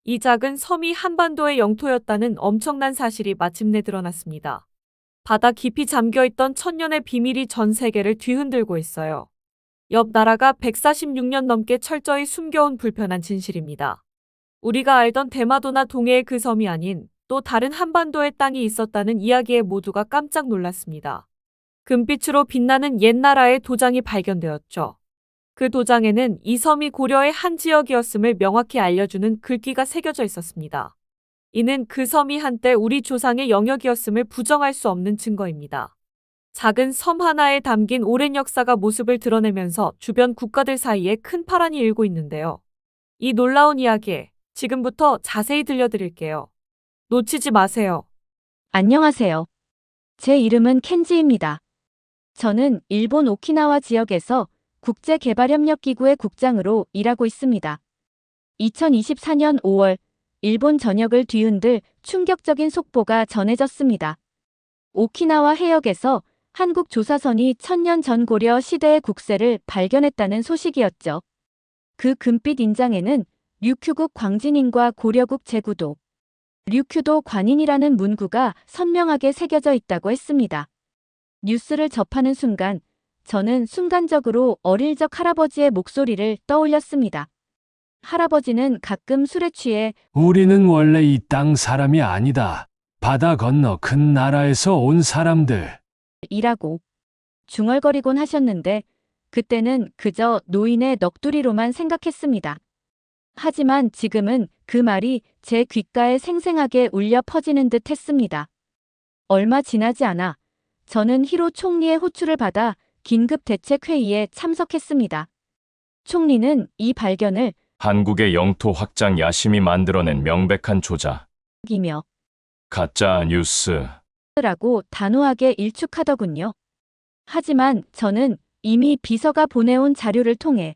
이 작은 섬이 한반도의 영토였다는 엄청난 사실이 마침내 드러났습니다. 바다 깊이 잠겨있던 천년의 비밀이 전 세계를 뒤흔들고 있어요. 옆 나라가 146년 넘게 철저히 숨겨온 불편한 진실입니다. 우리가 알던 대마도나 동해의 그 섬이 아닌 또 다른 한반도의 땅이 있었다는 이야기에 모두가 깜짝 놀랐습니다. 금빛으로 빛나는 옛나라의 도장이 발견되었죠. 그 도장에는 이 섬이 고려의 한 지역이었음을 명확히 알려주는 글귀가 새겨져 있었습니다. 이는 그 섬이 한때 우리 조상의 영역이었음을 부정할 수 없는 증거입니다. 작은 섬 하나에 담긴 오랜 역사가 모습을 드러내면서 주변 국가들 사이에 큰 파란이 일고 있는데요. 이 놀라운 이야기, 지금부터 자세히 들려드릴게요. 놓치지 마세요. 안녕하세요. 제 이름은 켄지입니다. 저는 일본 오키나와 지역에서 국제개발협력기구의 국장으로 일하고 있습니다. 2024년 5월, 일본 전역을 뒤흔들 충격적인 속보가 전해졌습니다. 오키나와 해역에서 한국 조사선이 1000년 전 고려 시대의 국세를 발견했다는 소식이었죠. 그 금빛 인장에는 류큐국 광진인과 고려국 제구도, 류큐도 관인이라는 문구가 선명하게 새겨져 있다고 했습니다. 뉴스를 접하는 순간, 저는 순간적으로 어릴 적 할아버지의 목소리를 떠올렸습니다. 할아버지는 가끔 술에 취해 우리는 원래 이 땅 사람이 아니다. 바다 건너 큰 나라에서 온 사람들. 이라고 중얼거리곤 하셨는데, 그때는 그저 노인의 넋두리로만 생각했습니다. 하지만 지금은 그 말이 제 귓가에 생생하게 울려 퍼지는 듯 했습니다. 얼마 지나지 않아 저는 히로 총리의 호출을 받아 긴급 대책회의에 참석했습니다. 총리는 이 발견을 한국의 영토 확장 야심이 만들어낸 명백한 조작, 이며 가짜 뉴스, 라고 단호하게 일축하더군요. 하지만 저는 이미 비서가 보내온 자료를 통해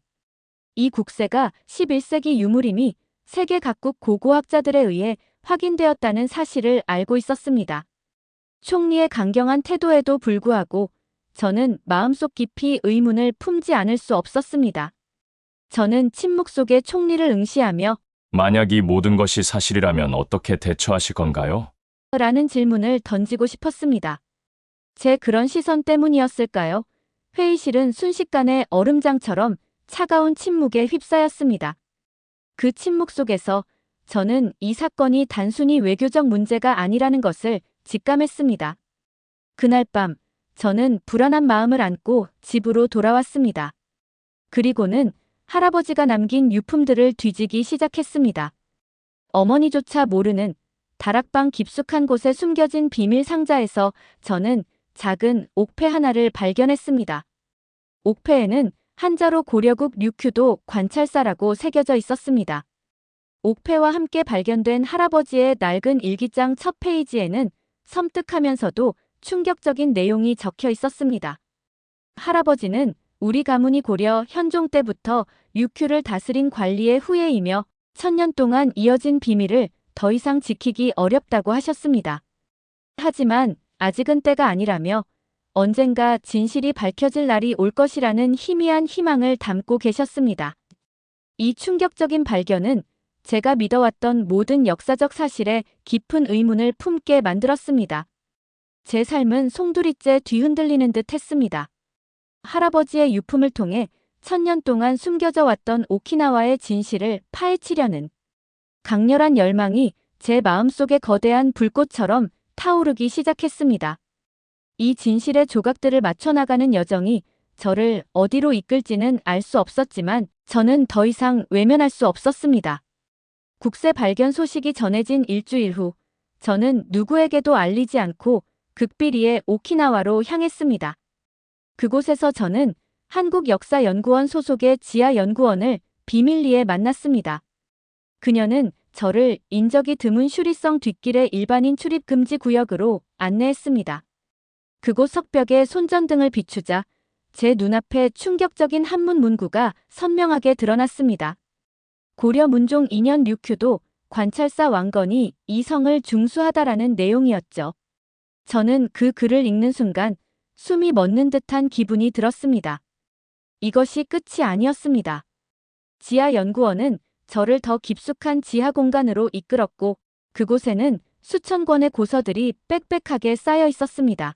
이 국세가 11세기 유물임이 세계 각국 고고학자들에 의해 확인되었다는 사실을 알고 있었습니다. 총리의 강경한 태도에도 불구하고 저는 마음속 깊이 의문을 품지 않을 수 없었습니다. 저는 침묵 속에 총리를 응시하며 만약 이 모든 것이 사실이라면 어떻게 대처하실 건가요? 라는 질문을 던지고 싶었습니다. 제 그런 시선 때문이었을까요? 회의실은 순식간에 얼음장처럼 차가운 침묵에 휩싸였습니다. 그 침묵 속에서 저는 이 사건이 단순히 외교적 문제가 아니라는 것을 직감했습니다. 그날 밤, 저는 불안한 마음을 안고 집으로 돌아왔습니다. 그리고는 할아버지가 남긴 유품들을 뒤지기 시작했습니다. 어머니조차 모르는 다락방 깊숙한 곳에 숨겨진 비밀 상자에서 저는 작은 옥패 하나를 발견했습니다. 옥패에는 한자로 고려국 류큐도 관찰사라고 새겨져 있었습니다. 옥패와 함께 발견된 할아버지의 낡은 일기장 첫 페이지에는 섬뜩하면서도 충격적인 내용이 적혀 있었습니다. 할아버지는 우리 가문이 고려 현종 때부터 류큐를 다스린 관리의 후예이며 1000년 동안 이어진 비밀을 더 이상 지키기 어렵다고 하셨습니다. 하지만 아직은 때가 아니라며 언젠가 진실이 밝혀질 날이 올 것이라는 희미한 희망을 담고 계셨습니다. 이 충격적인 발견은 제가 믿어왔던 모든 역사적 사실에 깊은 의문을 품게 만들었습니다. 제 삶은 송두리째 뒤흔들리는 듯 했습니다. 할아버지의 유품을 통해 1000년 동안 숨겨져 왔던 오키나와의 진실을 파헤치려는 강렬한 열망이 제 마음속에 거대한 불꽃처럼 타오르기 시작했습니다. 이 진실의 조각들을 맞춰나가는 여정이 저를 어디로 이끌지는 알 수 없었지만 저는 더 이상 외면할 수 없었습니다. 국세 발견 소식이 전해진 일주일 후 저는 누구에게도 알리지 않고 극비리의 오키나와로 향했습니다. 그곳에서 저는 한국역사연구원 소속의 지하연구원을 비밀리에 만났습니다. 그녀는 저를 인적이 드문 슈리성 뒷길의 일반인 출입 금지 구역으로 안내했습니다. 그곳 석벽에 손전등을 비추자 제 눈앞에 충격적인 한문 문구가 선명하게 드러났습니다. 고려 문종 2년 류큐도 관찰사 왕건이 이 성을 중수하다라는 내용이었죠. 저는 그 글을 읽는 순간 숨이 멎는 듯한 기분이 들었습니다. 이것이 끝이 아니었습니다. 지하연구원은 저를 더 깊숙한 지하 공간으로 이끌었고 그곳에는 수천 권의 고서들이 빽빽하게 쌓여 있었습니다.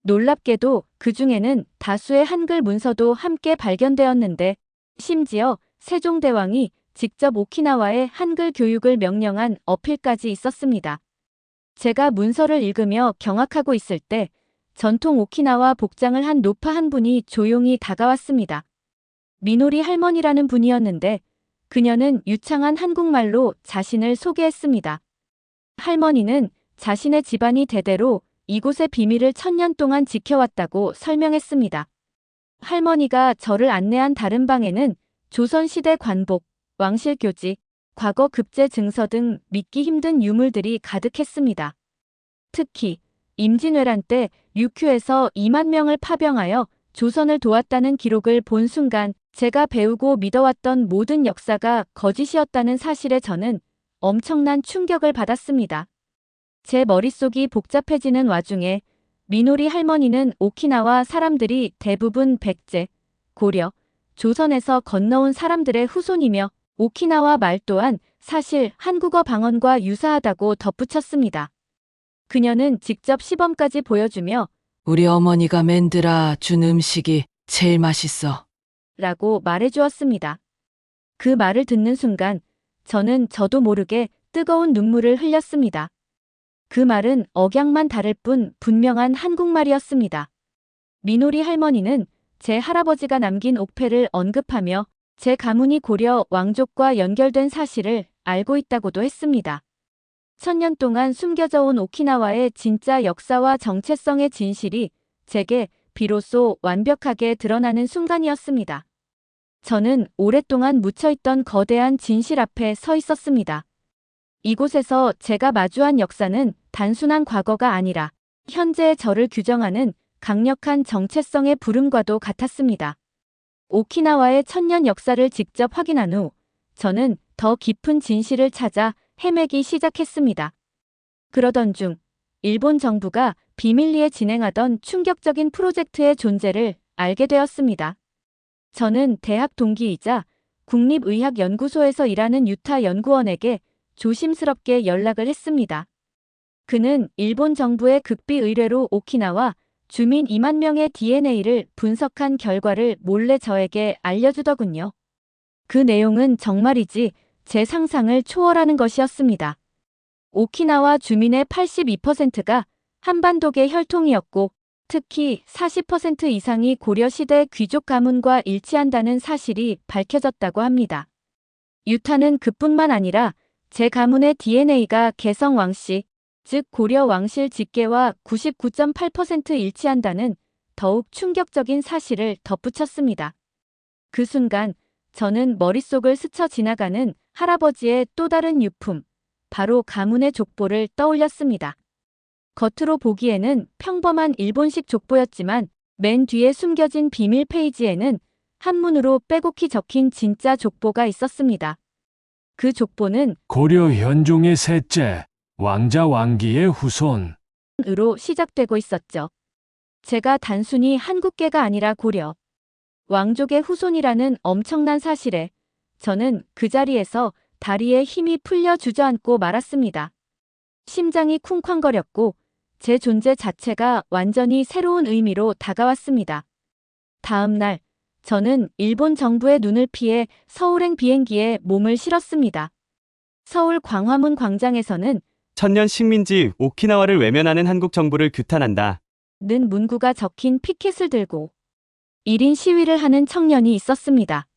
놀랍게도 그 중에는 다수의 한글 문서도 함께 발견되었는데 심지어 세종대왕이 직접 오키나와의 한글 교육을 명령한 어필까지 있었습니다. 제가 문서를 읽으며 경악하고 있을 때 전통 오키나와 복장을 한 노파 한 분이 조용히 다가왔습니다. 미노리 할머니라는 분이었는데 그녀는 유창한 한국말로 자신을 소개했습니다. 할머니는 자신의 집안이 대대로 이곳의 비밀을 1000년 동안 지켜왔다고 설명했습니다. 할머니가 저를 안내한 다른 방에는 조선시대 관복, 왕실교지, 과거 급제 증서 등 믿기 힘든 유물들이 가득했습니다. 특히 임진왜란 때 류큐에서 2만 명을 파병하여 조선을 도왔다는 기록을 본 순간 제가 배우고 믿어왔던 모든 역사가 거짓이었다는 사실에 저는 엄청난 충격을 받았습니다. 제 머릿속이 복잡해지는 와중에 미노리 할머니는 오키나와 사람들이 대부분 백제, 고려, 조선에서 건너온 사람들의 후손이며 오키나와 말 또한 사실 한국어 방언과 유사하다고 덧붙였습니다. 그녀는 직접 시범까지 보여주며 우리 어머니가 만들어 준 음식이 제일 맛있어. 라고 말해주었습니다. 그 말을 듣는 순간 저는 저도 모르게 뜨거운 눈물을 흘렸습니다. 그 말은 억양만 다를 뿐 분명한 한국말이었습니다. 미노리 할머니는 제 할아버지가 남긴 옥패를 언급하며 제 가문이 고려 왕족과 연결된 사실을 알고 있다고도 했습니다. 1000년 동안 숨겨져 온 오키나와의 진짜 역사와 정체성의 진실이 제게 비로소 완벽하게 드러나는 순간이었습니다. 저는 오랫동안 묻혀있던 거대한 진실 앞에 서 있었습니다. 이곳에서 제가 마주한 역사는 단순한 과거가 아니라 현재의 저를 규정하는 강력한 정체성의 부름과도 같았습니다. 오키나와의 1000년 역사를 직접 확인한 후 저는 더 깊은 진실을 찾아 헤매기 시작했습니다. 그러던 중 일본 정부가 비밀리에 진행하던 충격적인 프로젝트의 존재를 알게 되었습니다. 저는 대학 동기이자 국립의학연구소에서 일하는 유타 연구원에게 조심스럽게 연락을 했습니다. 그는 일본 정부의 극비 의뢰로 오키나와 주민 2만 명의 DNA를 분석한 결과를 몰래 저에게 알려주더군요. 그 내용은 정말이지 제 상상을 초월하는 것이었습니다. 오키나와 주민의 82%가 한반도계 혈통이었고 특히 40% 이상이 고려시대 귀족 가문과 일치한다는 사실이 밝혀졌다고 합니다. 유타는 그뿐만 아니라 제 가문의 DNA가 개성 왕씨, 즉 고려 왕실 직계와 99.8% 일치한다는 더욱 충격적인 사실을 덧붙였습니다. 그 순간 저는 머릿속을 스쳐 지나가는 할아버지의 또 다른 유품, 바로 가문의 족보를 떠올렸습니다. 겉으로 보기에는 평범한 일본식 족보였지만 맨 뒤에 숨겨진 비밀 페이지에는 한문으로 빼곡히 적힌 진짜 족보가 있었습니다. 그 족보는 고려 현종의 셋째, 왕자 왕기의 후손. 으로 시작되고 있었죠. 제가 단순히 한국계가 아니라 고려 왕족의 후손이라는 엄청난 사실에 저는 그 자리에서 다리에 힘이 풀려 주저앉고 말았습니다. 심장이 쿵쾅거렸고 제 존재 자체가 완전히 새로운 의미로 다가왔습니다. 다음 날 저는 일본 정부의 눈을 피해 서울행 비행기에 몸을 실었습니다. 서울 광화문 광장에서는 천년 식민지 오키나와를 외면하는 한국 정부를 규탄한다. 는 문구가 적힌 피켓을 들고 1인 시위를 하는 청년이 있었습니다.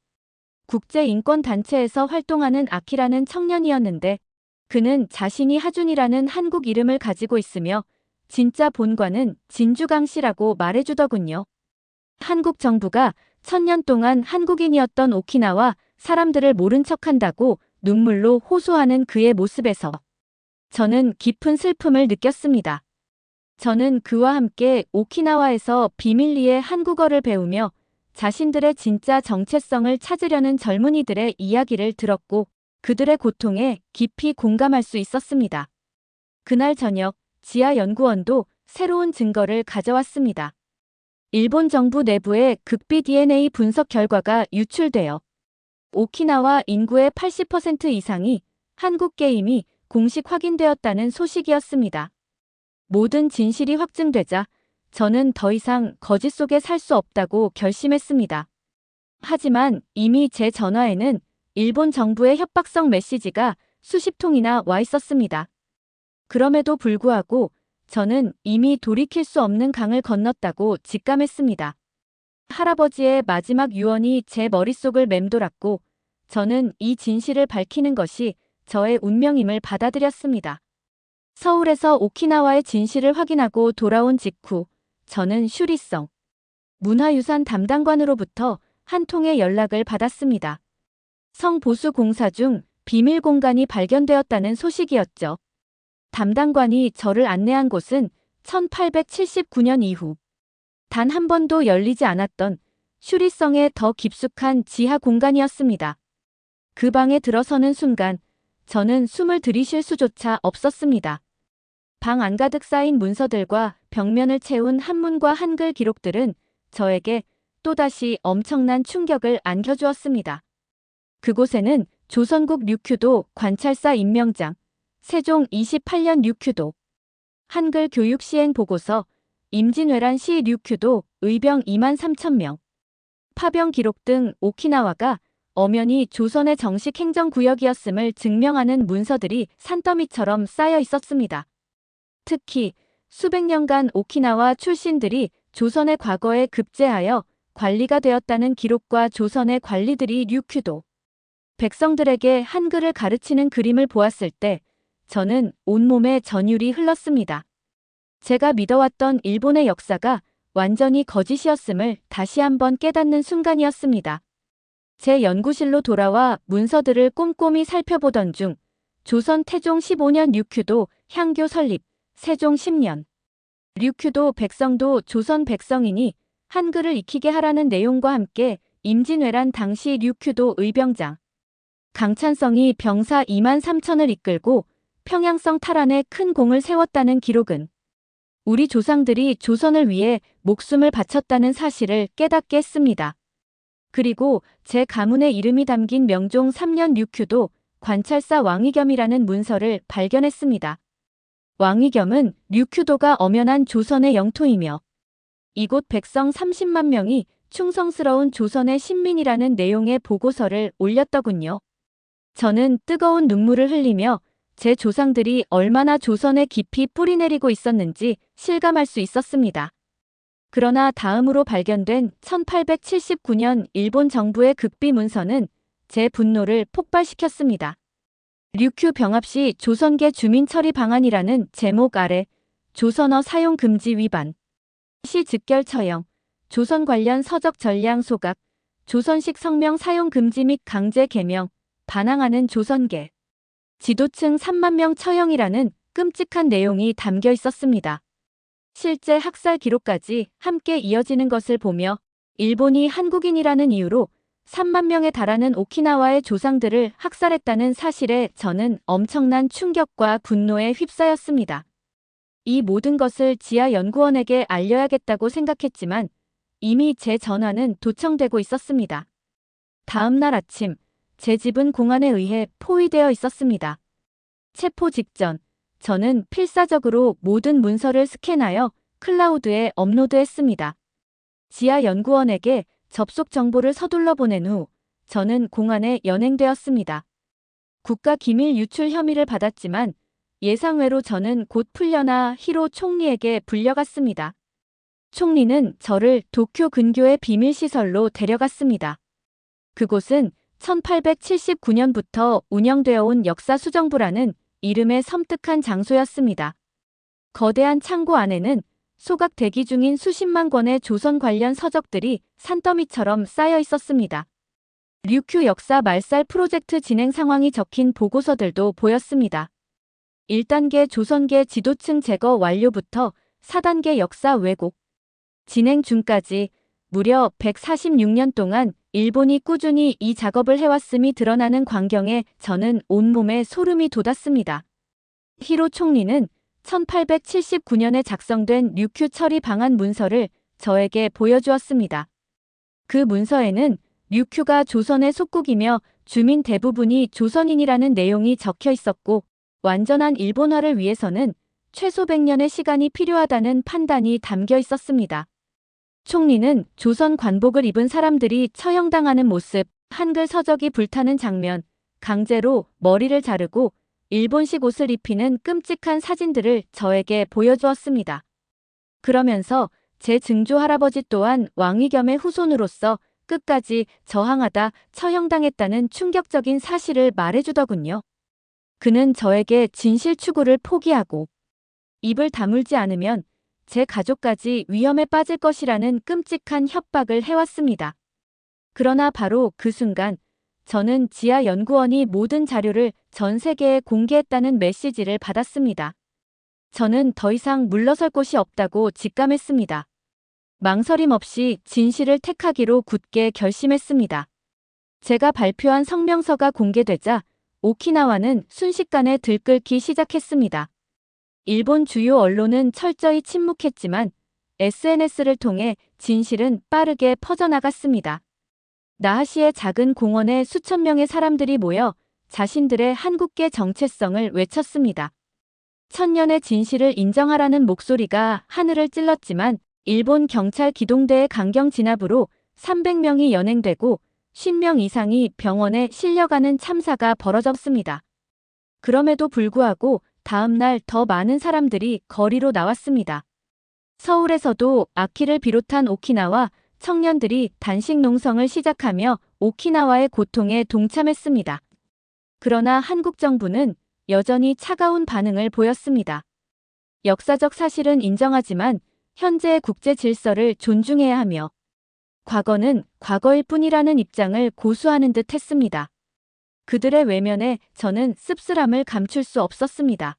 국제인권단체에서 활동하는 아키라는 청년이었는데 그는 자신이 하준이라는 한국 이름을 가지고 있으며 진짜 본관은 진주강씨라고 말해주더군요. 한국 정부가 1000년 동안 한국인이었던 오키나와 사람들을 모른 척한다고 눈물로 호소하는 그의 모습에서 저는 깊은 슬픔을 느꼈습니다. 저는 그와 함께 오키나와에서 비밀리에 한국어를 배우며 자신들의 진짜 정체성을 찾으려는 젊은이들의 이야기를 들었고 그들의 고통에 깊이 공감할 수 있었습니다. 그날 저녁 지하연구원도 새로운 증거를 가져왔습니다. 일본 정부 내부의 극비 DNA 분석 결과가 유출되어 오키나와 인구의 80% 이상이 한국 게임이 공식 확인되었다는 소식이었습니다. 모든 진실이 확증되자 저는 더 이상 거짓 속에 살 수 없다고 결심했습니다. 하지만 이미 제 전화에는 일본 정부의 협박성 메시지가 수십 통이나 와 있었습니다. 그럼에도 불구하고 저는 이미 돌이킬 수 없는 강을 건넜다고 직감했습니다. 할아버지의 마지막 유언이 제 머릿속을 맴돌았고 저는 이 진실을 밝히는 것이 저의 운명임을 받아들였습니다. 서울에서 오키나와의 진실을 확인하고 돌아온 직후 저는 슈리성 문화유산 담당관으로부터 한 통의 연락을 받았습니다. 성보수 공사 중 비밀 공간이 발견되었다는 소식이었죠. 담당관이 저를 안내한 곳은 1879년 이후 단 한 번도 열리지 않았던 슈리성의 더 깊숙한 지하 공간이었습니다. 그 방에 들어서는 순간 저는 숨을 들이쉴 수조차 없었습니다. 방 안가득 쌓인 문서들과 벽면을 채운 한문과 한글 기록들은 저에게 또다시 엄청난 충격을 안겨주었습니다. 그곳에는 조선국 류큐도 관찰사 임명장, 세종 28년 류큐도, 한글 교육 시행 보고서, 임진왜란 시 류큐도 의병 2만 3천 명, 파병 기록 등 오키나와가 엄연히 조선의 정식 행정구역이었음을 증명하는 문서들이 산더미처럼 쌓여 있었습니다. 특히 수백 년간 오키나와 출신들이 조선의 과거에 급제하여 관리가 되었다는 기록과 조선의 관리들이 류큐도 백성들에게 한글을 가르치는 그림을 보았을 때 저는 온몸에 전율이 흘렀습니다. 제가 믿어왔던 일본의 역사가 완전히 거짓이었음을 다시 한번 깨닫는 순간이었습니다. 제 연구실로 돌아와 문서들을 꼼꼼히 살펴보던 중 조선 태종 15년 류큐도 향교 설립, 세종 10년 류큐도 백성도 조선 백성이니 한글을 익히게 하라는 내용과 함께 임진왜란 당시 류큐도 의병장 강찬성이 병사 2만 3천을 이끌고 평양성 탈환에 큰 공을 세웠다는 기록은 우리 조상들이 조선을 위해 목숨을 바쳤다는 사실을 깨닫게 했습니다. 그리고 제 가문의 이름이 담긴 명종 3년 류큐도 관찰사 왕위겸이라는 문서를 발견했습니다. 왕위겸은 류큐도가 엄연한 조선의 영토이며 이곳 백성 30만 명이 충성스러운 조선의 신민이라는 내용의 보고서를 올렸더군요. 저는 뜨거운 눈물을 흘리며 제 조상들이 얼마나 조선에 깊이 뿌리내리고 있었는지 실감할 수 있었습니다. 그러나 다음으로 발견된 1879년 일본 정부의 극비 문서는 제 분노를 폭발시켰습니다. 류큐 병합 시 조선계 주민 처리 방안이라는 제목 아래 조선어 사용 금지 위반, 시 즉결 처형, 조선 관련 서적 전량 소각, 조선식 성명 사용 금지 및 강제 개명, 반항하는 조선계, 지도층 3만 명 처형이라는 끔찍한 내용이 담겨 있었습니다. 실제 학살 기록까지 함께 이어지는 것을 보며 일본이 한국인이라는 이유로 3만 명에 달하는 오키나와의 조상들을 학살했다는 사실에 저는 엄청난 충격과 분노에 휩싸였습니다. 이 모든 것을 지하연구원에게 알려야겠다고 생각했지만 이미 제 전화는 도청되고 있었습니다. 다음 날 아침, 제 집은 공안에 의해 포위되어 있었습니다. 체포 직전, 저는 필사적으로 모든 문서를 스캔하여 클라우드에 업로드했습니다. 지하연구원에게 접속 정보를 서둘러 보낸 후 저는 공안에 연행되었습니다. 국가기밀 유출 혐의를 받았지만 예상외로 저는 곧 풀려나 히로 총리에게 불려갔습니다. 총리는 저를 도쿄 근교의 비밀시설로 데려갔습니다. 그곳은 1879년부터 운영되어 온 역사수정부라는 이름의 섬뜩한 장소였습니다. 거대한 창고 안에는 소각 대기 중인 수십만 권의 조선 관련 서적들이 산더미처럼 쌓여 있었습니다. 류큐 역사 말살 프로젝트 진행 상황이 적힌 보고서들도 보였습니다. 1단계 조선계 지도층 제거 완료부터 4단계 역사 왜곡 진행 중까지 무려 146년 동안 일본이 꾸준히 이 작업을 해왔음이 드러나는 광경에 저는 온몸에 소름이 돋았습니다. 히로 총리는 1879년에 작성된 류큐 처리 방안 문서를 저에게 보여주었습니다. 그 문서에는 류큐가 조선의 속국이며 주민 대부분이 조선인이라는 내용이 적혀 있었고, 완전한 일본화를 위해서는 최소 100년의 시간이 필요하다는 판단이 담겨 있었습니다. 총리는 조선 관복을 입은 사람들이 처형당하는 모습, 한글 서적이 불타는 장면, 강제로 머리를 자르고 일본식 옷을 입히는 끔찍한 사진들을 저에게 보여주었습니다. 그러면서 제 증조 할아버지 또한 왕위겸의 후손으로서 끝까지 저항하다 처형당했다는 충격적인 사실을 말해주더군요. 그는 저에게 진실 추구를 포기하고 입을 다물지 않으면 제 가족까지 위험에 빠질 것이라는 끔찍한 협박을 해왔습니다. 그러나 바로 그 순간 저는 지하 연구원이 모든 자료를 전 세계에 공개했다는 메시지를 받았습니다. 저는 더 이상 물러설 곳이 없다고 직감했습니다. 망설임 없이 진실을 택하기로 굳게 결심했습니다. 제가 발표한 성명서가 공개되자 오키나와는 순식간에 들끓기 시작했습니다. 일본 주요 언론은 철저히 침묵했지만 SNS를 통해 진실은 빠르게 퍼져나갔습니다. 나하시의 작은 공원에 수천 명의 사람들이 모여 자신들의 한국계 정체성을 외쳤습니다. 천년의 진실을 인정하라는 목소리가 하늘을 찔렀지만 일본 경찰 기동대의 강경 진압으로 300명이 연행되고 50명 이상이 병원에 실려가는 참사가 벌어졌습니다. 그럼에도 불구하고 다음 날 더 많은 사람들이 거리로 나왔습니다. 서울에서도 아키를 비롯한 오키나와 청년들이 단식 농성을 시작하며 오키나와의 고통에 동참했습니다. 그러나 한국 정부는 여전히 차가운 반응을 보였습니다. 역사적 사실은 인정하지만 현재의 국제 질서를 존중해야 하며 과거는 과거일 뿐이라는 입장을 고수하는 듯 했습니다. 그들의 외면에 저는 씁쓸함을 감출 수 없었습니다.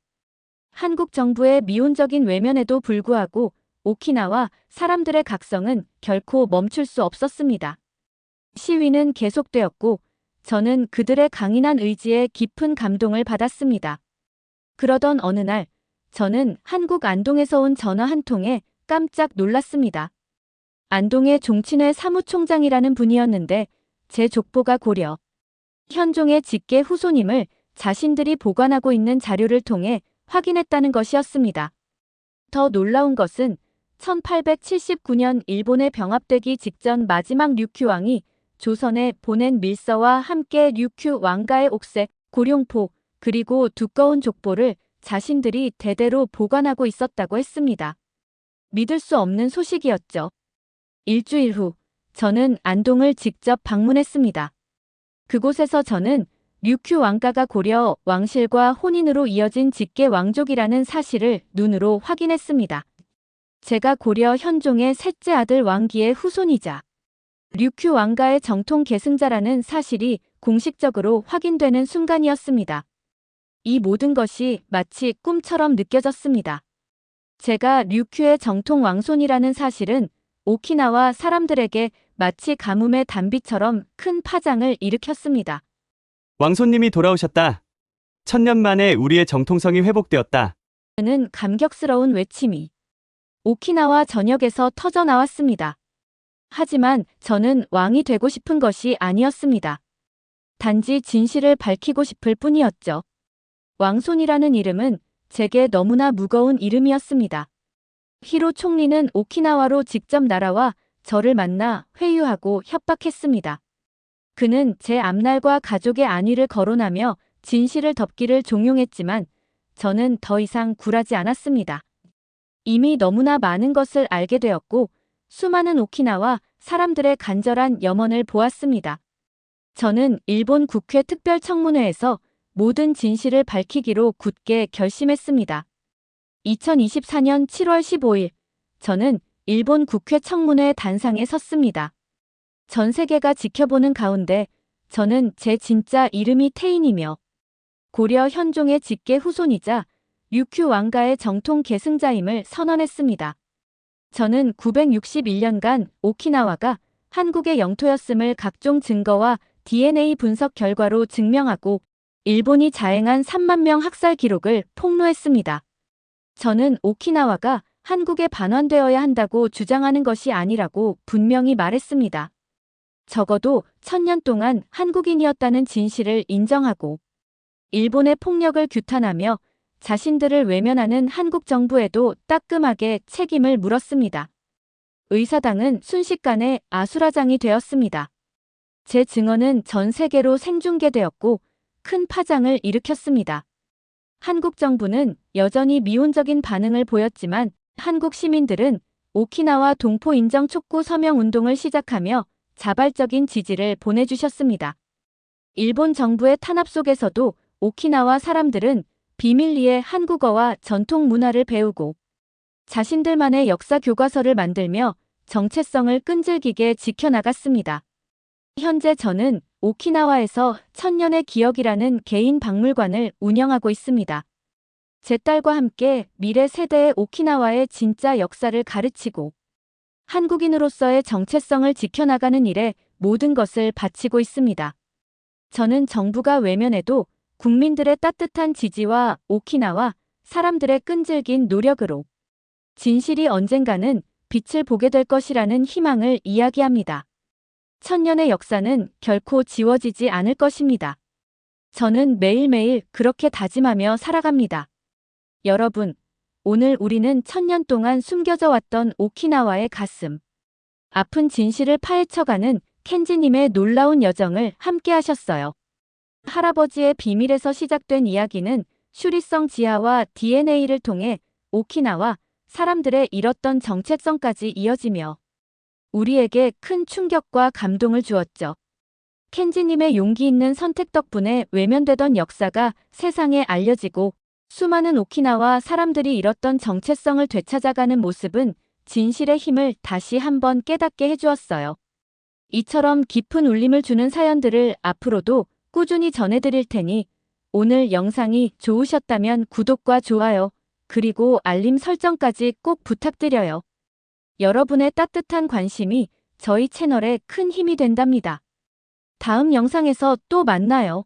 한국 정부의 미온적인 외면에도 불구하고 오키나와 사람들의 각성은 결코 멈출 수 없었습니다. 시위는 계속되었고 저는 그들의 강인한 의지에 깊은 감동을 받았습니다. 그러던 어느 날 저는 한국 안동에서 온 전화 한 통에 깜짝 놀랐습니다. 안동의 종친회 사무총장이라는 분이었는데 제 족보가 고려 현종의 직계 후손임을 자신들이 보관하고 있는 자료를 통해 확인했다는 것이었습니다. 더 놀라운 것은 1879년 일본에 병합되기 직전 마지막 류큐 왕이 조선에 보낸 밀서와 함께 류큐 왕가의 옥색, 고룡포, 그리고 두꺼운 족보를 자신들이 대대로 보관하고 있었다고 했습니다. 믿을 수 없는 소식이었죠. 일주일 후 저는 안동을 직접 방문했습니다. 그곳에서 저는 류큐 왕가가 고려 왕실과 혼인으로 이어진 직계 왕족이라는 사실을 눈으로 확인했습니다. 제가 고려 현종의 셋째 아들 왕기의 후손이자 류큐 왕가의 정통 계승자라는 사실이 공식적으로 확인되는 순간이었습니다. 이 모든 것이 마치 꿈처럼 느껴졌습니다. 제가 류큐의 정통 왕손이라는 사실은 오키나와 사람들에게 마치 가뭄의 단비처럼 큰 파장을 일으켰습니다. 왕손님이 돌아오셨다. 1000년 만에 우리의 정통성이 회복되었다. 는 감격스러운 외침이 오키나와 전역에서 터져 나왔습니다. 하지만 저는 왕이 되고 싶은 것이 아니었습니다. 단지 진실을 밝히고 싶을 뿐이었죠. 왕손이라는 이름은 제게 너무나 무거운 이름이었습니다. 히로 총리는 오키나와로 직접 날아와 저를 만나 회유하고 협박했습니다. 그는 제 앞날과 가족의 안위를 거론하며 진실을 덮기를 종용했지만 저는 더 이상 굴하지 않았습니다. 이미 너무나 많은 것을 알게 되었고 수많은 오키나와 사람들의 간절한 염원을 보았습니다. 저는 일본 국회 특별청문회에서 모든 진실을 밝히기로 굳게 결심했습니다. 2024년 7월 15일, 저는 일본 국회 청문회 단상에 섰습니다. 전 세계가 지켜보는 가운데 저는 제 진짜 이름이 태인이며 고려 현종의 직계 후손이자 류큐 왕가의 정통 계승자임을 선언했습니다. 저는 961년간 오키나와가 한국의 영토였음을 각종 증거와 DNA 분석 결과로 증명하고 일본이 자행한 3만 명 학살 기록을 폭로했습니다. 저는 오키나와가 한국에 반환되어야 한다고 주장하는 것이 아니라고 분명히 말했습니다. 적어도 1000년 동안 한국인이었다는 진실을 인정하고 일본의 폭력을 규탄하며 자신들을 외면하는 한국 정부에도 따끔하게 책임을 물었습니다. 의사당은 순식간에 아수라장이 되었습니다. 제 증언은 전 세계로 생중계되었고 큰 파장을 일으켰습니다. 한국 정부는 여전히 미온적인 반응을 보였지만 한국 시민들은 오키나와 동포 인정 촉구 서명 운동을 시작하며 자발적인 지지를 보내주셨습니다. 일본 정부의 탄압 속에서도 오키나와 사람들은 비밀리에 한국어와 전통 문화를 배우고 자신들만의 역사 교과서를 만들며 정체성을 끈질기게 지켜나갔습니다. 현재 저는 오키나와에서 1000년의 기억이라는 개인 박물관을 운영하고 있습니다. 제 딸과 함께 미래 세대의 오키나와의 진짜 역사를 가르치고 한국인으로서의 정체성을 지켜나가는 일에 모든 것을 바치고 있습니다. 저는 정부가 외면해도 국민들의 따뜻한 지지와 오키나와 사람들의 끈질긴 노력으로 진실이 언젠가는 빛을 보게 될 것이라는 희망을 이야기합니다. 1000년의 역사는 결코 지워지지 않을 것입니다. 저는 매일매일 그렇게 다짐하며 살아갑니다. 여러분, 오늘 우리는 1000년 동안 숨겨져 왔던 오키나와의 가슴 아픈 진실을 파헤쳐가는 켄지님의 놀라운 여정을 함께 하셨어요. 할아버지의 비밀에서 시작된 이야기는 슈리성 지하와 DNA를 통해 오키나와 사람들의 잃었던 정체성까지 이어지며 우리에게 큰 충격과 감동을 주었죠. 켄지님의 용기 있는 선택 덕분에 외면되던 역사가 세상에 알려지고 수많은 오키나와 사람들이 잃었던 정체성을 되찾아가는 모습은 진실의 힘을 다시 한번 깨닫게 해주었어요. 이처럼 깊은 울림을 주는 사연들을 앞으로도 꾸준히 전해드릴 테니 오늘 영상이 좋으셨다면 구독과 좋아요, 그리고 알림 설정까지 꼭 부탁드려요. 여러분의 따뜻한 관심이 저희 채널에 큰 힘이 된답니다. 다음 영상에서 또 만나요.